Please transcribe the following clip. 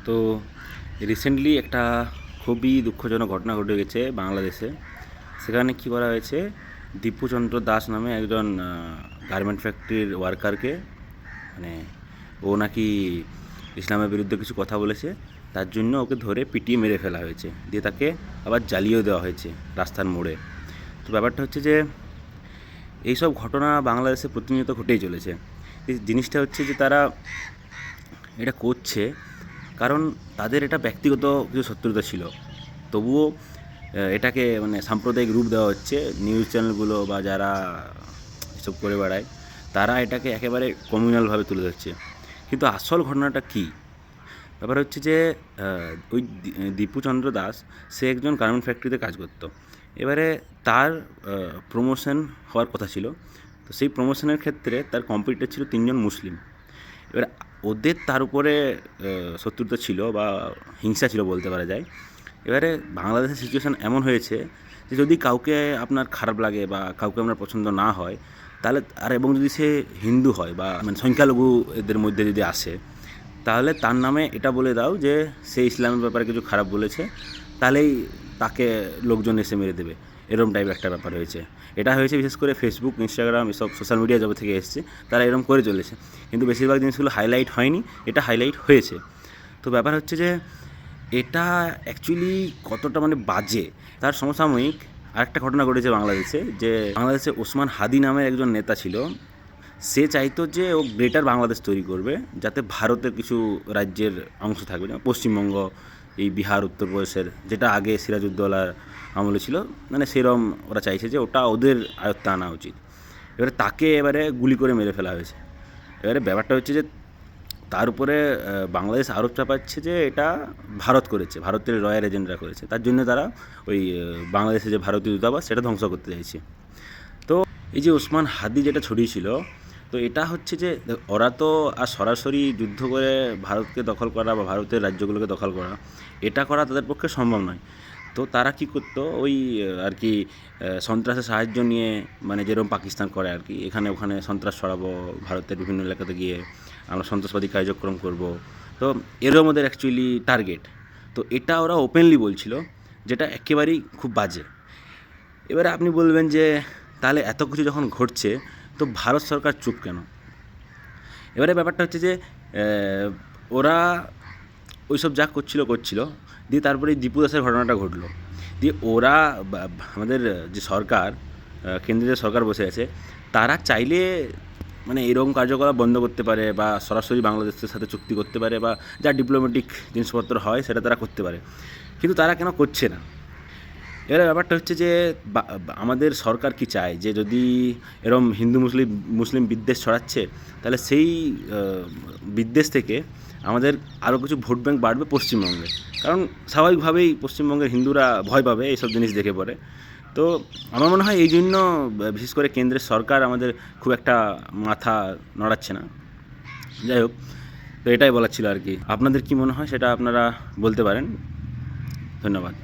তো রিসেন্টলি একটা খুবই দুঃখজনক ঘটনা ঘটে গেছে বাংলাদেশে। সেখানে কী করা হয়েছে, দীপুচন্দ্র দাস নামে একজন গার্মেন্ট ফ্যাক্টরির ওয়ার্কারকে, মানে ও নাকি ইসলামের বিরুদ্ধে কিছু কথা বলেছে, তার জন্য ওকে ধরে পিটিয়ে মেরে ফেলা হয়েছে, দিয়ে তাকে আবার জ্বালিয়েও দেওয়া হয়েছে রাস্তার মোড়ে। তো ব্যাপারটা হচ্ছে যে এইসব ঘটনা বাংলাদেশে প্রতিনিয়ত ঘটেই চলেছে। এই জিনিসটা হচ্ছে যে তারা এটা করছে কারণ তাদের এটা ব্যক্তিগত কিছু শত্রুতা ছিল, তবুও এটাকে মানে সাম্প্রদায়িক রূপ দেওয়া হচ্ছে। নিউজ চ্যানেলগুলো বা যারা এসব করে বেড়ায় তারা এটাকে একেবারে কমিউনালভাবে তুলে ধরছে। কিন্তু আসল ঘটনাটা কী, ব্যাপার হচ্ছে যে ওই দীপুচন্দ্র দাস সে একজন গার্মেন্ট ফ্যাক্টরিতে কাজ করতো। এবারে তার প্রমোশন হওয়ার কথা ছিল, তো সেই প্রমোশনের ক্ষেত্রে তার কম্পিটিটর ছিল 3 জন মুসলিম। এবার ওদের তার উপরে শত্রুতা ছিল বা হিংসা ছিল বলতে পারা যায়। এবারে বাংলাদেশের সিচুয়েশান এমন হয়েছে যে যদি কাউকে আপনার খারাপ লাগে বা কাউকে আপনার পছন্দ না হয়, তাহলে আর এবং যদি সে হিন্দু হয় বা মানে সংখ্যালঘু এদের মধ্যে যদি আসে, তাহলে তার নামে এটা বলে দাও যে সে ইসলামের ব্যাপারে কিছু খারাপ বলেছে, তাহলেই তাকে লোকজন এসে মেরে দেবে। এরকম টাইপের একটা ব্যাপার হয়েছে। এটা হয়েছে বিশেষ করে ফেসবুক, ইনস্টাগ্রাম, এসব সোশ্যাল মিডিয়া যবে থেকে এসেছে তারা এরকম করে চলেছে। কিন্তু বেশিরভাগ জিনিসগুলো হাইলাইট হয়নি, এটা হাইলাইট হয়েছে। তো ব্যাপার হচ্ছে যে এটা অ্যাকচুয়ালি কতটা মানে বাজে। তার সমসাময়িক আরেকটা ঘটনা ঘটেছে বাংলাদেশে, যে বাংলাদেশে ওসমান হাদি নামের একজন নেতা ছিল। সে চাইতো যে ও গ্রেটার বাংলাদেশ তৈরি করবে, যাতে ভারতের কিছু রাজ্যের অংশ থাকবে, যেমন পশ্চিমবঙ্গ, এই বিহার, উত্তরপ্রদেশের, যেটা আগে সিরাজউদ্দৌলার আমলে ছিল, মানে সেরকম ওরা চাইছে যে ওটা ওদের আয়ত্তে আনা উচিত। এবারে তাকে এবারে গুলি করে মেরে ফেলা হয়েছে। এবারে ব্যাপারটা হচ্ছে যে তার উপরে বাংলাদেশ আরোপ চাপাচ্ছে যে এটা ভারত করেছে, ভারতের রয়্যাল এজেন্টরা করেছে, তার জন্য তারা ওই বাংলাদেশে যে ভারতীয় দূতাবাস সেটা ধ্বংস করতে চাইছে। তো এই যে ওসমান হাদি যেটা ছড়িয়েছিল, তো এটা হচ্ছে যে ওরা তো আর সরাসরি যুদ্ধ করে ভারতকে দখল করা বা ভারতের রাজ্যগুলোকে দখল করা, এটা করা তাদের পক্ষে সম্ভব নয়। তো তারা কী করতো, ওই আর কি সন্ত্রাসের সাহায্য নিয়ে, মানে যেরকম পাকিস্তান করে আর কি, এখানে ওখানে সন্ত্রাস ছড়াবো, ভারতের বিভিন্ন এলাকাতে গিয়ে আমরা সন্ত্রাসবাদী কার্যক্রম করব। তো এরও ওদের অ্যাকচুয়ালি টার্গেট। তো এটা ওরা ওপেনলি বলছিল, যেটা একেবারেই খুব বাজে। এবারে আপনি বলবেন যে তাহলে এত কিছু যখন ঘটছে, তো ভারত সরকার চুপ কেন? এবারে ব্যাপারটা হচ্ছে যে ওরা ওইসব যা করছিল, দিয়ে তারপরে দীপু দাসের ঘটনাটা ঘটলো, দিয়ে ওরা আমাদের যে সরকার, কেন্দ্রীয় যে সরকার বসে আছে, তারা চাইলে মানে এরকম কার্যকলাপ বন্ধ করতে পারে বা সরাসরি বাংলাদেশের সাথে চুক্তি করতে পারে বা যা ডিপ্লোম্যাটিক জিনিসপত্র হয় সেটা তারা করতে পারে, কিন্তু তারা কেন করছে না? এবারে ব্যাপারটা হচ্ছে যে আমাদের সরকার কি চায়, যে যদি এরম হিন্দু মুসলিম বিদ্বেষ ছড়াচ্ছে, তাহলে সেই বিদ্বেষ থেকে আমাদের আরও কিছু ভোট ব্যাঙ্ক বাড়বে পশ্চিমবঙ্গে। কারণ স্বাভাবিকভাবেই পশ্চিমবঙ্গের হিন্দুরা ভয় পাবে এইসব জিনিস দেখে পড়ে। তো আমার মনে হয় এই জন্য বিশেষ করে কেন্দ্রের সরকার আমাদের খুব একটা মাথা নড়াচ্ছে না। যাই হোক, তো এটাই বলার ছিল আর কি। আপনাদের কি মনে হয় সেটা আপনারা বলতে পারেন। ধন্যবাদ।